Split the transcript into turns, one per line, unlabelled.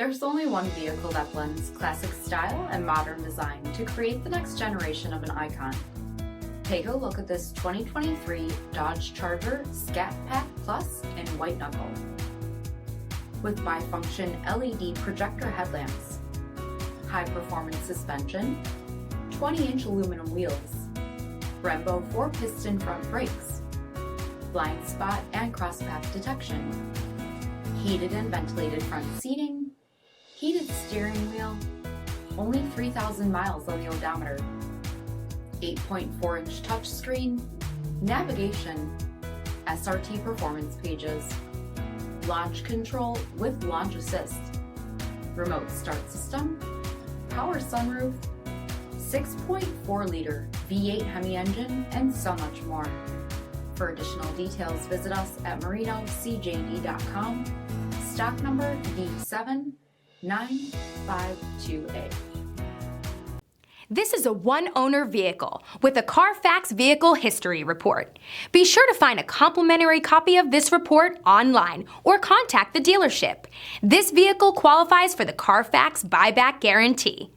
There's only one vehicle that blends classic style and modern design to create the next generation of an icon. Take a look at this 2023 Dodge Charger Scat Pack Plus in white knuckle. With bifunction LED projector headlamps, high-performance suspension, 20-inch aluminum wheels, BREMBO 4-piston front brakes, blind spot and crosspath detection, heated and ventilated front seating, heated steering wheel, only 3,000 miles on the odometer, 8.4-inch touchscreen, navigation, SRT performance pages, launch control with launch assist, remote start system, power sunroof, 6.4-liter V8 HEMI engine, and so much more. For additional details, visit us at marinocjd.com, stock number D7952A.
This is a one-owner vehicle with a CARFAX vehicle history report. Be sure to find a complimentary copy of this report online or contact the dealership. This vehicle qualifies for the CARFAX buyback guarantee.